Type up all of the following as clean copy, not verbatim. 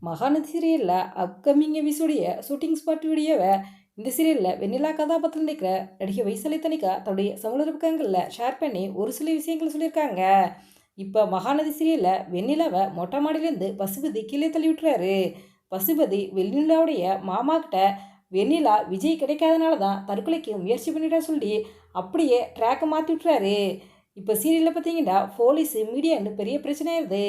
மகாநதி சீரியலில் upcoming எபிசோடைய shooting spot வீடியோவை இந்த சீரியலில் வெண்ணிலா கதாபாத்திரம் நடிக்கிற நடிகை வைசாலி தனிகா தன்னுடைய சமூக பக்கங்களில் ஷேர் பண்ணி ஒரு சில விஷயங்கள் சொல்லியிருக்காங்க. இப்போ மகாநதி சீரியலில் வெண்ணிலாவை மொட்டை மாடியிலேருந்து பசுபதி கீழே தள்ளி விட்டுறாரு. பசுபதி வெண்ணிலாவுடைய மாமா கிட்ட வெண்ணிலா விஜய் கிடைக்காதனால தான் தற்கொலைக்கு முயற்சி பண்ணிட்டா சொல்லி அப்படியே ட்ராக்கை மாற்றி விட்டுறாரு. இப்போ சீரியலில் பார்த்தீங்கன்னா போலீஸு மீடியான்னு பெரிய பிரச்சனையாயிருது.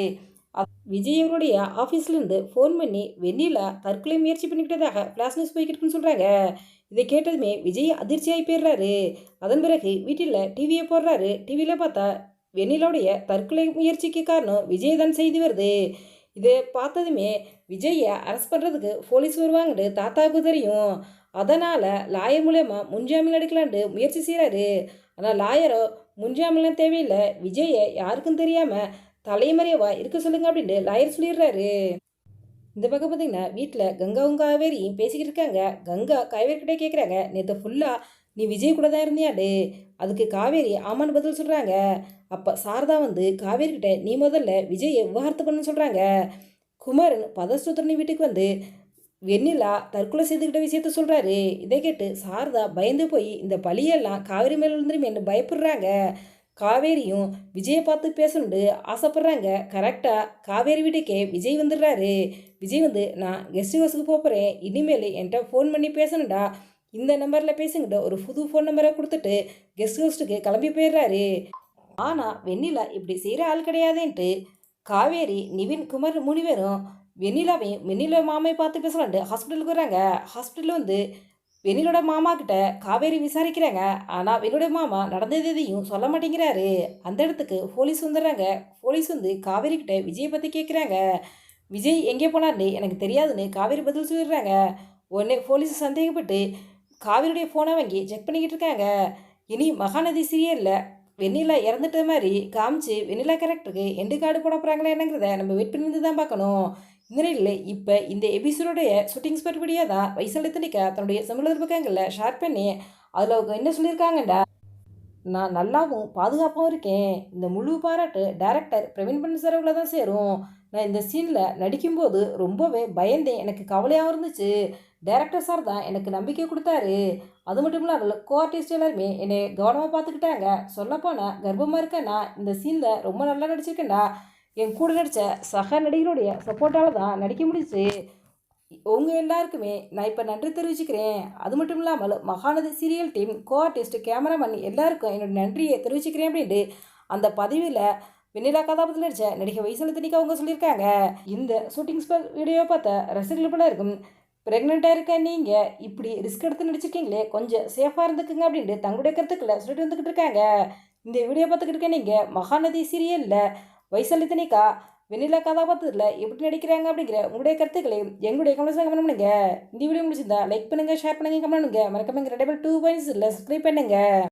விஜய் அவருடைய ஆஃபீஸ்லேருந்து ஃபோன் பண்ணி வெண்ணிலா தற்கொலை முயற்சி பண்ணிக்கிட்டதாக ஃப்ளாஷ் நியூஸ் போய்கிட்டு இருக்குன்னு சொல்கிறாங்க. இதை கேட்டதுமே விஜய் அதிர்ச்சியாகி போயிடுறாரு. அதன் பிறகு வீட்டில் டிவியை போடுறாரு. டிவியில் பார்த்தா வெண்ணிலாவுடைய தற்கொலை முயற்சிக்கு காரணம் விஜய் தான் செய்து வருது. இதை பார்த்ததுமே விஜயை அரெஸ்ட் பண்ணுறதுக்கு போலீஸ் வருவாங்கன்னு தாத்தாவுக்கு தெரியும். அதனால் லாயர் மூலயமா முன்ஜாமீன் எடுக்கலான்ட்டு முயற்சி செய்கிறாரு. ஆனால் லாயரோ முன்ஜாமீன்லாம் தேவையில்லை, விஜயை யாருக்கும் தெரியாமல் தலைமறைவா இருக்க சொல்லுங்க அப்படின்ட்டு லாயர் சொல்லிடுறாரு. இந்த பக்கம் பார்த்தீங்கன்னா வீட்டில் கங்காவும் காவேரியும் பேசிக்கிட்டு இருக்காங்க. கங்கா காவேரி கிட்டே கேட்குறாங்க, நேற்று ஃபுல்லாக நீ விஜய் கூட தான் இருந்தியாடு. அதுக்கு காவேரி ஆமான்னு பதில் சொல்கிறாங்க. அப்போ சாரதா வந்து காவேரி கிட்ட நீ முதல்ல விஜயை விவகாரத்து பண்ணுன்னு சொல்கிறாங்க. குமரன் பதஸ்தோத்திரனி வீட்டுக்கு வந்து வெண்ணிலா தற்கொலை செய்துக்கிட்ட விஷயத்த சொல்கிறாரு. இதை கேட்டு சாரதா பயந்து போய் இந்த பழியெல்லாம் காவேரி மேலே விழுந்துருமே என்று பயப்படுறாங்க. காவேரியும் விஜயை பார்த்து பேசணுண்டு ஆசைப்பட்றாங்க. கரெக்டாக காவேரி வீட்டுக்கே விஜய் வந்துடுறாரு. விஜய் வந்து நான் கெஸ்ட் ஹவுஸுக்கு போகிறேன், இனிமேல் என்கிட்ட ஃபோன் பண்ணி பேசணுண்டா, இந்த நம்பரில் பேசுங்கிட்ட ஒரு புது ஃபோன் நம்பரை கொடுத்துட்டு கெஸ்ட் ஹவுஸுக்கு கிளம்பி போயிடுறாரு. ஆனால் வெண்ணிலா இப்படி செய்கிற ஆள் கிடையாதுன்ட்டு காவேரி நிவின் குமார் 3 பேரும் வெண்ணிலா மாமையை பார்த்து பேசலான்ட்டு ஹாஸ்பிட்டலுக்கு வராங்க. ஹாஸ்பிட்டலில் வந்து வெண்ணிலோட மாமா கிட்ட காவேரி விசாரிக்கிறாங்க. ஆனால் வெண்ணிலோட மாமா நடந்தது எதையும் சொல்ல மாட்டேங்கிறாரு. அந்த இடத்துக்கு போலீஸ் வந்துடுறாங்க. போலீஸ் வந்து காவேரி கிட்ட விஜயை பற்றி கேட்குறாங்க. விஜய் எங்கே போனார்னு எனக்கு தெரியாதுன்னு காவேரி பதில் சொல்லிடுறாங்க. உடனே போலீஸ் சந்தேகப்பட்டு காவேரியுடைய ஃபோனை வாங்கி செக் பண்ணிக்கிட்டு இருக்காங்க. இனி மகாநதி சீரியலில் வெண்ணிலா இறந்துட்ட மாதிரி காமிச்சு வெண்ணிலா கேரக்டருக்கு எண்டு கார்டு போட போகிறாங்களா என்னங்கிறத நம்ம வெயிட் பண்ணி தான் பார்க்கணும். இந்த நிலையில் இப்போ இந்த எபிசோடைய ஷூட்டிங் ஸ்பாட் வீடியோ தான் வைசாலி தனிகா தன்னுடைய சமூக பக்கங்களில் ஷேர் பண்ணி அதில் அவங்க என்ன சொல்லியிருக்காங்கண்டா, நான் நல்லாவும் பாதுகாப்பாகவும் இருக்கேன். இந்த முழு பாராட்டு டைரக்டர் பிரவீன் பன்சாரவில் தான் சேரும். நான் இந்த சீனில் நடிக்கும்போது ரொம்பவே பயந்தேன், எனக்கு கவலையாகவும் இருந்துச்சு. டைரக்டர் சார் தான் எனக்கு நம்பிக்கை கொடுத்தாரு. அது மட்டும் இல்லாமல் கோ ஆர்டிஸ்ட் எல்லாருமே என்னை கவனமாக பார்த்துக்கிட்டாங்க. சொல்லப்போனால் கர்ப்பமாக இருக்கேன்னா இந்த சீனில் ரொம்ப நல்லா நடிச்சிருக்கேன்டா. என் கூட நடித்த சக நடிகருடைய சப்போர்ட்டால் தான் நடிக்க முடிஞ்சிச்சு. உங்கள் எல்லாருக்குமே நான் இப்போ நன்றி தெரிவிச்சுக்கிறேன். அது மட்டும் இல்லாமல் Mahanadi serial team, co artist, cameraman எல்லாருக்கும் என்னோட நன்றியை தெரிவிச்சுக்கிறேன் அப்படின்ட்டு அந்த பதிவில் வெண்ணிலா கதாபாத்திரத்தில் நடித்த நடிகை வைசாலி தனிகா அவங்க சொல்லியிருக்காங்க. இந்த ஷூட்டிங் ஸ்பாட் வீடியோ பார்த்த ரசிகர்கள் போல இருக்கும், ப்ரெக்னெண்ட்டாக இருக்க நீங்கள் இப்படி ரிஸ்க் எடுத்து நடிச்சிருக்கீங்களே, கொஞ்சம் சேஃபாக இருந்துக்குங்க அப்படின்ட்டு தங்களுடைய கருத்துக்களை சொல்லிட்டு வந்துக்கிட்டு இருக்காங்க. இந்த வீடியோ பார்த்துக்கிட்டு இருக்க நீங்கள் மகாநதி சீரியலில் வைசாலி தனிகா வெண்ணிலா கதாபாத்திரத்தில் எப்படி நடிக்கிறாங்க அப்படிங்கிற உங்களுடைய கருத்துக்களையும் எங்களுடைய கமெண்ட்ஸாக கமெண்ட் பண்ணுங்கள். இந்த வீடியோ முடிச்சிருந்தா லைக் பண்ணுங்கள், ஷேர் பண்ணுங்கள், கமெண்ட் பண்ணுங்கள். மறக்காம 2.2 பாயிண்ட்ஸ் இல்லை சப்ஸ்கிரைப் பண்ணுங்கள்.